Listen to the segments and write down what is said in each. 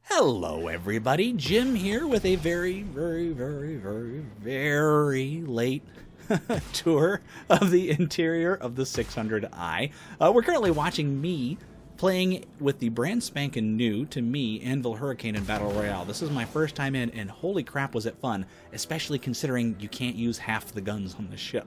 Hello everybody, Jim here with a very late tour of the interior of the 600i. We're currently watching me playing with the brand spanking new, to me, Anvil Hurricane in Battle Royale. This is my first time in, and holy crap was it fun, especially considering you can't use half the guns on the ship.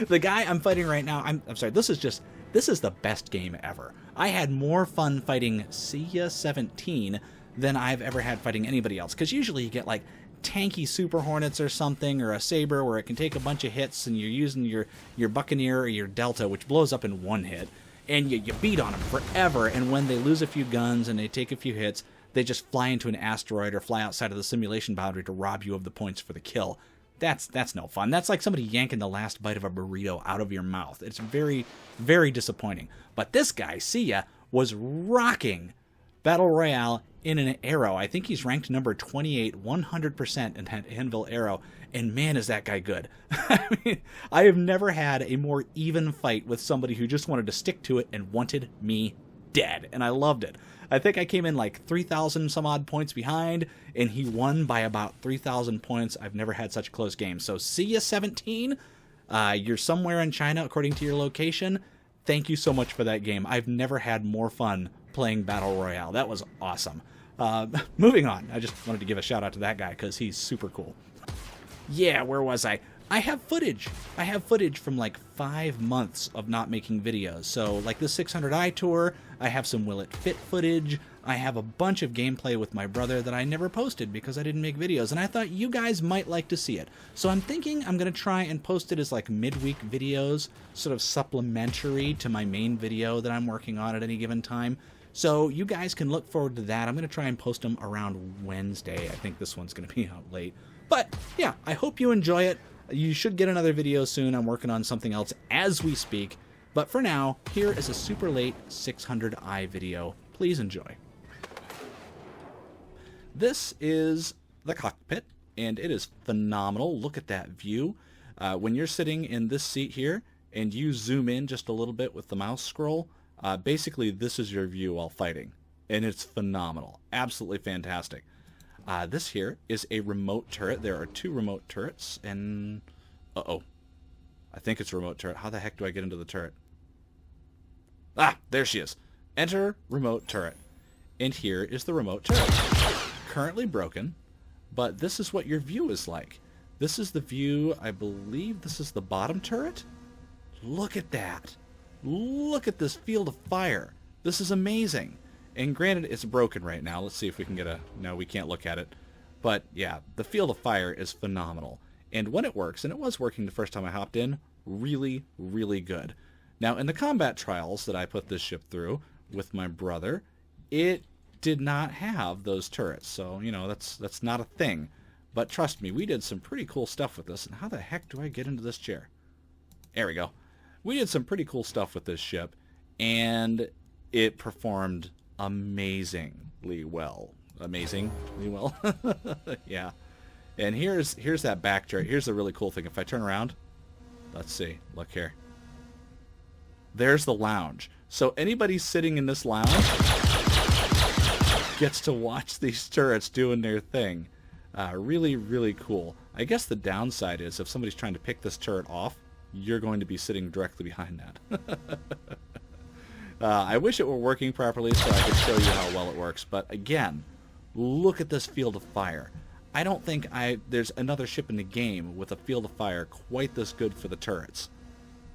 The guy I'm fighting right now, I'm sorry, this is the best game ever. I had more fun fighting Sia 17 than I've ever had fighting anybody else, because usually you get like tanky Super Hornets or something, or a Saber where it can take a bunch of hits and you're using your Buccaneer or your Delta, which blows up in one hit, and you beat on them forever, and when they lose a few guns and they take a few hits, they just fly into an asteroid or fly outside of the simulation boundary to rob you of the points for the kill. That's no fun. That's like somebody yanking the last bite of a burrito out of your mouth. It's very, very disappointing. But this guy, Sia, was rocking Battle Royale in an Arrow. I think he's ranked number 28, 100% in that Anvil Arrow. And man, is that guy good. I mean, I have never had a more even fight with somebody who just wanted to stick to it and wanted me dead. And I loved it. I think I came in like 3,000 some odd points behind, and he won by about 3,000 points. I've never had such a close game. So see ya, 17. You're somewhere in China according to your location. Thank you so much for that game. I've never had more fun playing Battle Royale. That was awesome. Moving on. I just wanted to give a shout out to that guy because he's super cool. Yeah, where was I? I have footage. I have footage from like 5 months of not making videos. So like the 600i tour, I have some Will It Fit footage. I have a bunch of gameplay with my brother that I never posted because I didn't make videos, and I thought you guys might like to see it. So I'm thinking I'm going to try and post it as like midweek videos, sort of supplementary to my main video that I'm working on at any given time. So you guys can look forward to that. I'm going to try and post them around Wednesday. I think this one's going to be out late. But yeah, I hope you enjoy it. You should get another video soon. I'm working on something else as we speak. But for now, here is a super late 600i video. Please enjoy. This is the cockpit, and it is phenomenal. Look at that view. When you're sitting in this seat here, and you zoom in just a little bit with the mouse scroll, basically this is your view while fighting. And it's phenomenal. Absolutely fantastic. This here is a remote turret. There are 2 remote turrets, and... Uh-oh. I think it's a remote turret. How the heck do I get into the turret? Ah, there she is. Enter remote turret. And here is the remote turret. Currently broken, but this is what your view is like. This is the view, I believe this is the bottom turret? Look at that. Look at this field of fire. This is amazing. And granted, it's broken right now. Let's see if we can get a... No, we can't look at it. But yeah, the field of fire is phenomenal. And when it works, and it was working the first time I hopped in, really, really good. Now, in the combat trials that I put this ship through with my brother, it did not have those turrets. So, you know, that's not a thing. But trust me, we did some pretty cool stuff with this. And how the heck do I get into this chair? There we go. We did some pretty cool stuff with this ship, and it performed amazingly well. Amazingly well. Yeah. And here's that back turret. Here's the really cool thing. If I turn around, let's see. Look here. There's the lounge. So anybody sitting in this lounge gets to watch these turrets doing their thing. Really, really cool. I guess the downside is if somebody's trying to pick this turret off, you're going to be sitting directly behind that. I wish it were working properly so I could show you how well it works. But again, look at this field of fire. I don't think there's another ship in the game with a field of fire quite this good for the turrets.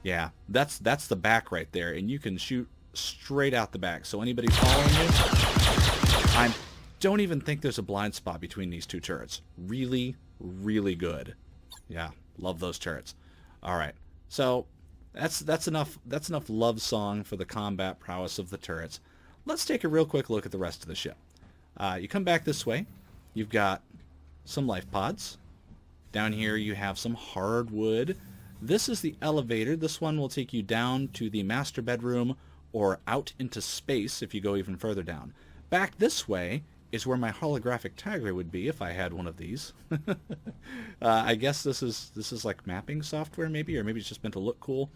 Yeah, that's the back right there, and you can shoot straight out the back. So anybody following you, I don't even think there's a blind spot between these 2 turrets. Really, really good. Yeah, love those turrets. All right, so that's enough love song for the combat prowess of the turrets. Let's take a real quick look at the rest of the ship. You come back this way. You've got some life pods. Down here you have some hardwood. This is the elevator. This one will take you down to the master bedroom or out into space if you go even further down. Back this way is where my holographic tiger would be if I had one of these. I guess this is like mapping software maybe, or maybe it's just meant to look cool.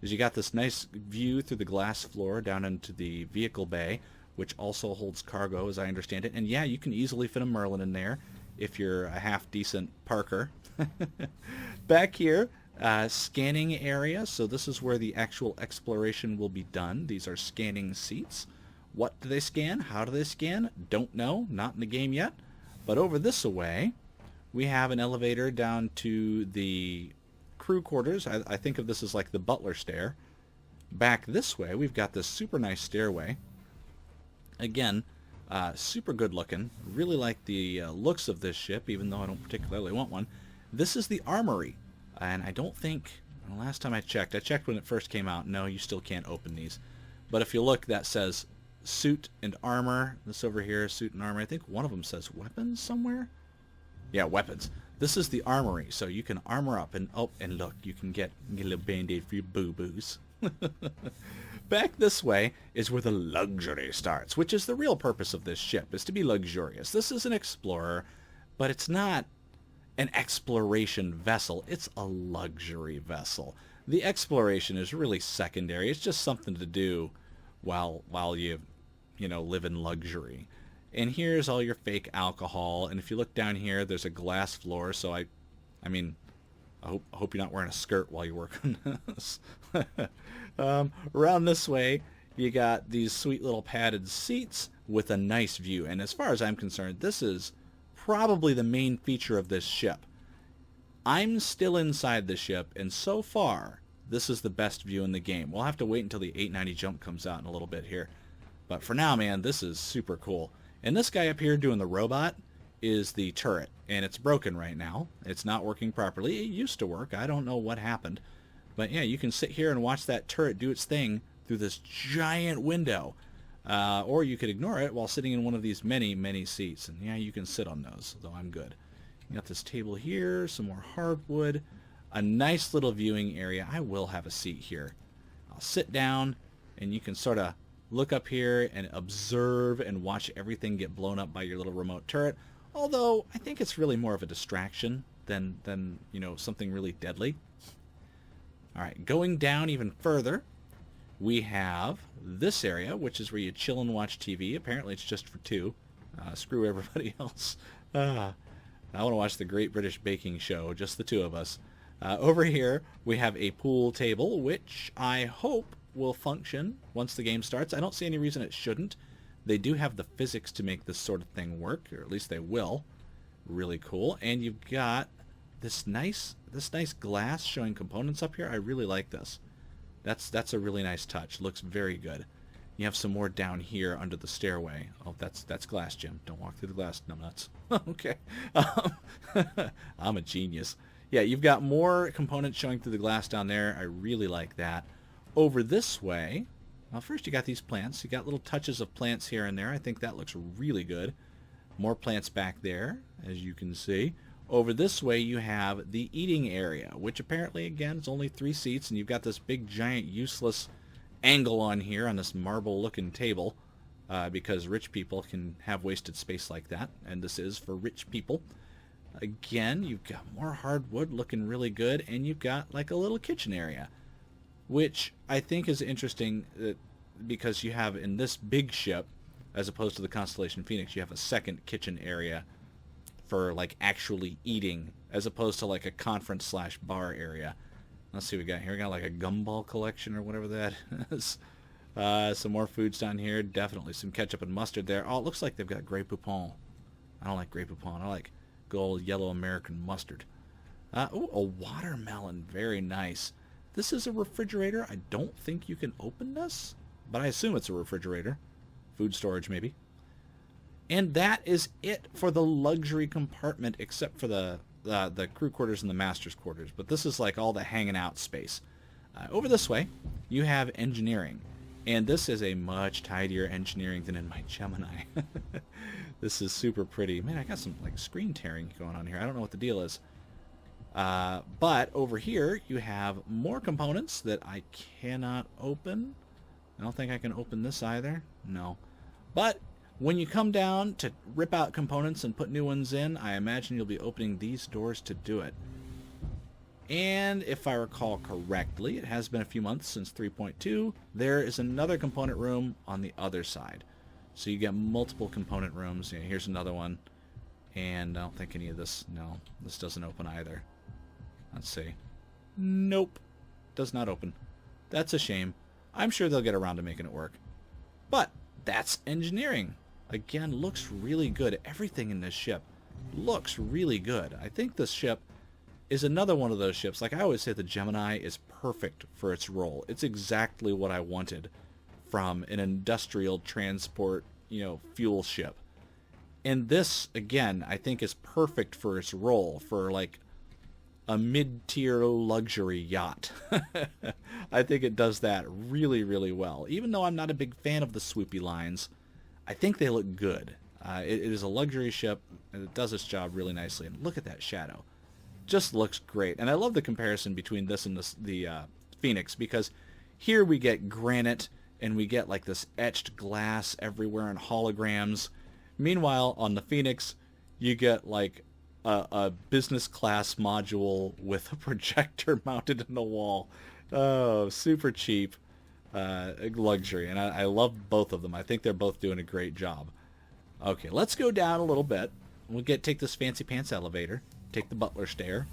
is you got this nice view through the glass floor down into the vehicle bay, which also holds cargo, as I understand it. And yeah, you can easily fit a Merlin in there if you're a half-decent parker. Back here, scanning area. So this is where the actual exploration will be done. These are scanning seats. What do they scan? How do they scan? Don't know. Not in the game yet. But over this way, we have an elevator down to the crew quarters. I think of this as like the butler stair. Back this way, we've got this super nice stairway. Again, super good looking. Really like the looks of this ship, even though I don't particularly want one. This is the armory. And I don't think, last time I checked when it first came out, no, you still can't open these. But if you look, that says suit and armor. This over here, suit and armor. I think one of them says weapons somewhere. Yeah, weapons. This is the armory, so you can armor up, and oh, and look, you can get a little band-aid for your boo-boos. Back this way is where the luxury starts, which is the real purpose of this ship, is to be luxurious. This is an explorer, but it's not an exploration vessel. It's a luxury vessel. The exploration is really secondary. It's just something to do while you live in luxury. And here's all your fake alcohol. And if you look down here, there's a glass floor. So I hope you're not wearing a skirt while you work on this. Around this way, you got these sweet little padded seats with a nice view. And as far as I'm concerned, this is probably the main feature of this ship. I'm still inside the ship, and so far, this is the best view in the game. We'll have to wait until the 890 jump comes out in a little bit here. But for now, man, this is super cool. And this guy up here doing the robot is the turret, and it's broken right now. It's not working properly. It used to work. I don't know what happened. But yeah, you can sit here and watch that turret do its thing through this giant window. Or you could ignore it while sitting in one of these many, many seats. And yeah, you can sit on those, though I'm good. You got this table here, some more hardwood, a nice little viewing area. I will have a seat here. I'll sit down, and you can sort of look up here and observe and watch everything get blown up by your little remote turret. Although, I think it's really more of a distraction than something really deadly. Alright, going down even further, we have this area, which is where you chill and watch TV. Apparently it's just for two. Screw everybody else. I want to watch the Great British Baking Show, just the two of us. Over here, we have a pool table, which I hope will function once the game starts. I don't see any reason it shouldn't. They do have the physics to make this sort of thing work, or at least they will. Really cool. And you've got this nice glass showing components up here. I really like this. That's a really nice touch. Looks very good. You have some more down here under the stairway. Oh, that's glass, Jim. Don't walk through the glass, numbnuts. Okay. I'm a genius. Yeah, you've got more components showing through the glass down there. I really like that. Over this way, well, first you got these plants. You got little touches of plants here and there. I think that looks really good. More plants back there, as you can see. Over this way, you have the eating area, which apparently, again, is only 3 seats, and you've got this big, giant, useless angle on here on this marble-looking table, because rich people can have wasted space like that, and this is for rich people. Again, you've got more hardwood looking really good, and you've got like a little kitchen area, which I think is interesting because you have in this big ship, as opposed to the Constellation Phoenix, you have a second kitchen area for like actually eating, as opposed to like a conference/bar area. Let's see what we got here. We got like a gumball collection or whatever that is. Some more foods down here. Definitely some ketchup and mustard there. Oh, it looks like they've got Grey Poupon. I don't like Grey Poupon. I like good old yellow American mustard. Ooh, a watermelon. Very nice. This is a refrigerator. I don't think you can open this, but I assume it's a refrigerator. Food storage, maybe. And that is it for the luxury compartment, except for the crew quarters and the master's quarters. But this is like all the hanging out space. Over this way, you have engineering. And this is a much tidier engineering than in my Gemini. This is super pretty. Man, I got some like screen tearing going on here. I don't know what the deal is. But over here, you have more components that I cannot open. I don't think I can open this either. No. But when you come down to rip out components and put new ones in, I imagine you'll be opening these doors to do it. And if I recall correctly, it has been a few months since 3.2. There is another component room on the other side. So you get multiple component rooms. Yeah, here's another one. And I don't think any of this... No, this doesn't open either. Let's see. Nope. Does not open. That's a shame. I'm sure they'll get around to making it work. But that's engineering. Again, looks really good. Everything in this ship looks really good. I think this ship is another one of those ships. Like I always say, the Gemini is perfect for its role. It's exactly what I wanted from an industrial transport, fuel ship. And this, again, I think is perfect for its role, for like a mid-tier luxury yacht. I think it does that really, really well. Even though I'm not a big fan of the swoopy lines, I think they look good. It is a luxury ship, and it does its job really nicely. And look at that shadow. Just looks great. And I love the comparison between this and the Phoenix, because here we get granite, and we get like this etched glass everywhere and holograms. Meanwhile, on the Phoenix, you get like a business class module with a projector mounted in the wall. Oh, super cheap luxury. And I love both of them. I think they're both doing a great job. Okay, let's go down a little bit. We'll take this fancy pants elevator. Take the butler stair.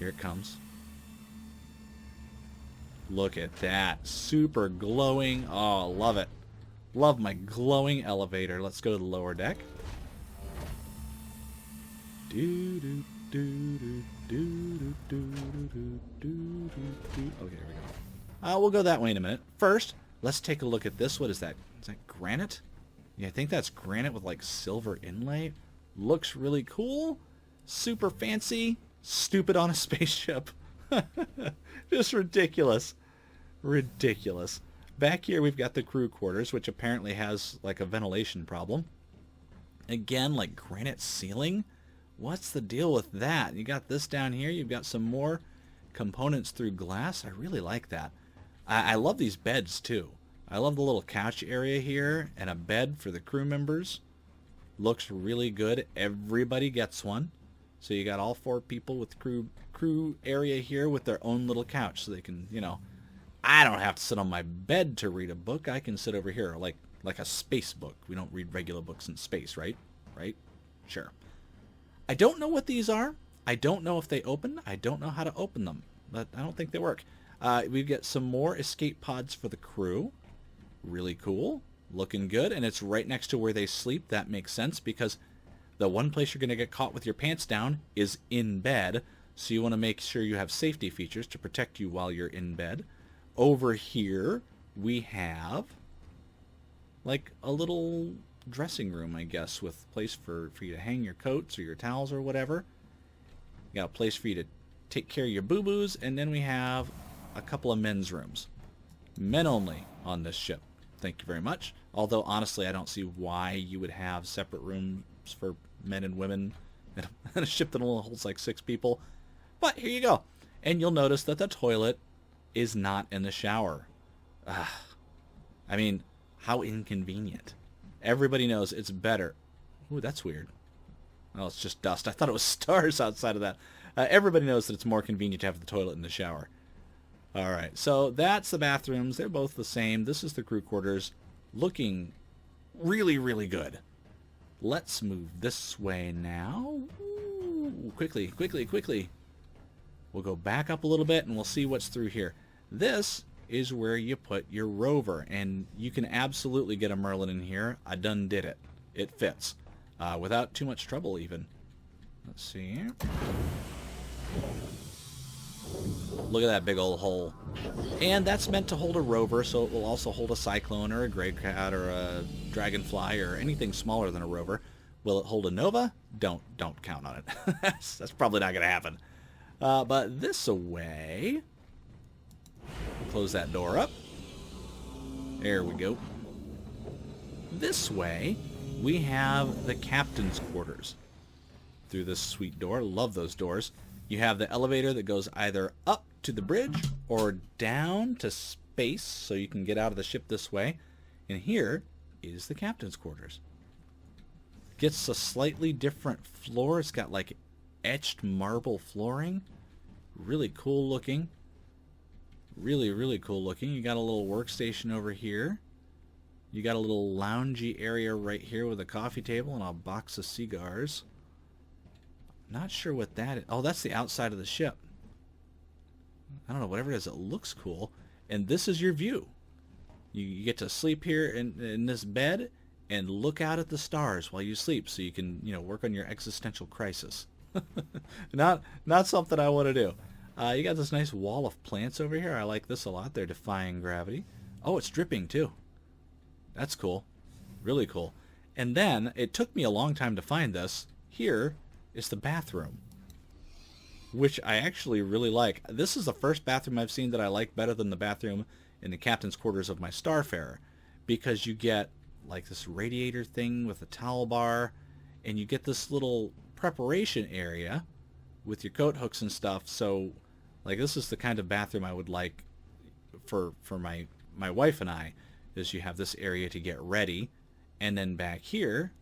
Here it comes. Look at that. Super glowing. Oh, love it. Love my glowing elevator. Let's go to the lower deck. Okay, here we go. We'll go that way in a minute. First, let's take a look at this. What is that? Is that granite? Yeah, I think that's granite with like silver inlay. Looks really cool. Super fancy. Stupid on a spaceship. Just ridiculous. Ridiculous. Back here we've got the crew quarters, which apparently has like a ventilation problem. Again, like granite ceiling. What's the deal with that? You got this down here. You've got some more components through glass. I really like that. I love these beds too. I love the little couch area here and a bed for the crew members. Looks really good. Everybody gets one. So you got all 4 people with crew area here with their own little couch, so they can, I don't have to sit on my bed to read a book. I can sit over here like a space book. We don't read regular books in space, right? Right? Sure. I don't know what these are. I don't know if they open. I don't know how to open them, but I don't think they work. We get some more escape pods for the crew. Really cool. Looking good. And it's right next to where they sleep. That makes sense because the one place you're going to get caught with your pants down is in bed. So you want to make sure you have safety features to protect you while you're in bed. Over here, we have like a little dressing room, I guess, with a place for you to hang your coats or your towels or whatever. You got a place for you to take care of your boo-boos, and then we have a couple of men's rooms. Men only on this ship. Thank you very much. Although, honestly, I don't see why you would have separate rooms for men and women in a ship that only holds like 6 people. But here you go. And you'll notice that the toilet is not in the shower. I mean, how inconvenient. Everybody knows it's better. Ooh, that's weird. Oh, it's just dust. I thought it was stars outside of that. Everybody knows that it's more convenient to have the toilet in the shower. All right, so that's the bathrooms. They're both the same. This is the crew quarters. Looking really, really good. Let's move this way now. Ooh, quickly, quickly, quickly. We'll go back up a little bit and we'll see what's through here. This is where you put your rover, and you can absolutely get a Merlin in here. I done did it. It fits. Without too much trouble even. Let's see here. Look at that big old hole. And that's meant to hold a rover, so it will also hold a Cyclone or a Grey Cat or a Dragonfly or anything smaller than a rover. Will it hold a Nova? Don't count on it. That's probably not going to happen. But this away... Close that door up. There we go. This way, we have the captain's quarters. Through this sweet door. Love those doors. You have the elevator that goes either up to the bridge or down to space, so you can get out of the ship this way. And here is the captain's quarters. Gets a slightly different floor. It's got like etched marble flooring. Really cool looking. Really, really cool looking. You got a little workstation over here. You got a little loungy area right here with a coffee table and a box of cigars. Not sure what that is. Oh, that's the outside of the ship. I don't know, whatever it is, it looks cool. And this is your view. You get to sleep here in this bed and look out at the stars while you sleep, so you can, you know, work on your existential crisis. Not something I want to do. You got this nice wall of plants over here. I like this a lot. They're defying gravity. Oh, it's dripping too. That's cool. Really cool. And then, it took me a long time to find this. Here is the bathroom, which I actually really like. This is the first bathroom I've seen that I like better than the bathroom in the captain's quarters of my Starfarer, because you get like this radiator thing with a towel bar, and you get this little preparation area with your coat hooks and stuff. So, like, this is the kind of bathroom I would like for my wife and I, is you have this area to get ready, and then back here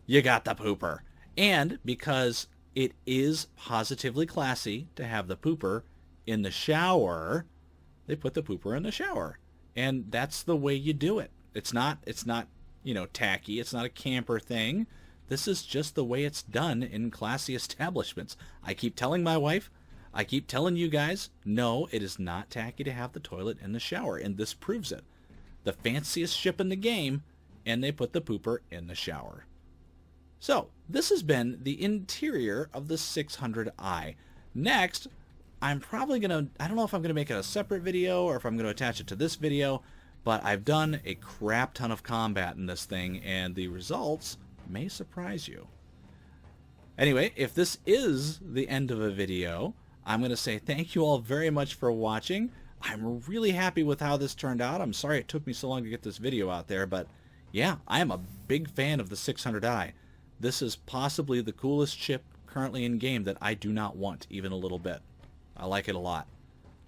you got the pooper. And because it is positively classy to have the pooper in the shower, they put the pooper in the shower. And that's the way you do it. It's not, you know, tacky. It's not a camper thing. This is just the way it's done in classy establishments. I keep telling my wife, I keep telling you guys, no, it is not tacky to have the toilet in the shower, and this proves it. The fanciest ship in the game, and they put the pooper in the shower. So, this has been the interior of the 600i. Next, I'm probably going to, I don't know if I'm going to make it a separate video or if I'm going to attach it to this video, but I've done a crap ton of combat in this thing, and the results may surprise you. Anyway, if this is the end of a video, I'm going to say thank you all very much for watching. I'm really happy with how this turned out. I'm sorry it took me so long to get this video out there, but yeah, I am a big fan of the 600i. This is possibly the coolest ship currently in game that I do not want even a little bit. I like it a lot.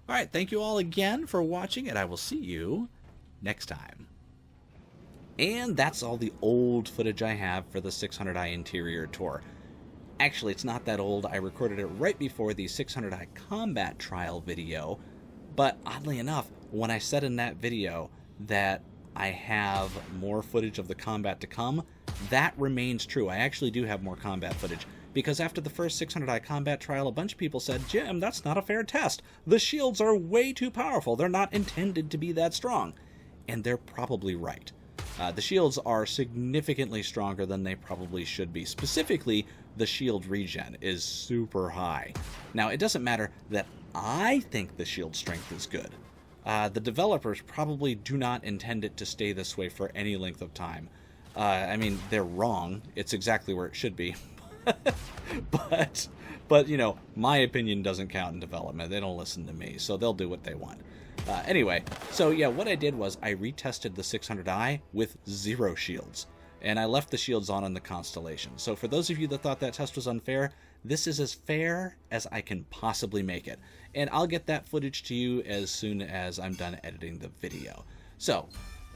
Alright, thank you all again for watching, and I will see you next time. And that's all the old footage I have for the 600i interior tour. Actually, it's not that old. I recorded it right before the 600i combat trial video, but oddly enough, when I said in that video that I have more footage of the combat to come, that remains true. I actually do have more combat footage, because after the first 600i combat trial, a bunch of people said, Jim, that's not a fair test. The shields are way too powerful. They're not intended to be that strong. And they're probably right. The shields are significantly stronger than they probably should be. Specifically, the shield regen is super high. Now, it doesn't matter that I think the shield strength is good. The developers probably do not intend it to stay this way for any length of time. I mean, they're wrong. It's exactly where it should be. but you know, my opinion doesn't count in development. They don't listen to me, so they'll do what they want. Anyway, so yeah, what I did was I retested the 600i with 0 shields, and I left the shields on in the Constellation. So for those of you that thought that test was unfair, this is as fair as I can possibly make it. And I'll get that footage to you as soon as I'm done editing the video. So,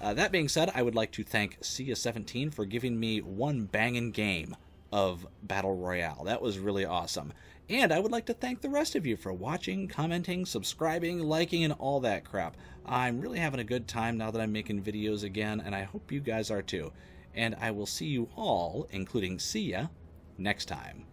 that being said, I would like to thank Sia17 for giving me one banging game of Battle Royale. That was really awesome. And I would like to thank the rest of you for watching, commenting, subscribing, liking, and all that crap. I'm really having a good time now that I'm making videos again, and I hope you guys are too. And I will see you all, including Sia, next time.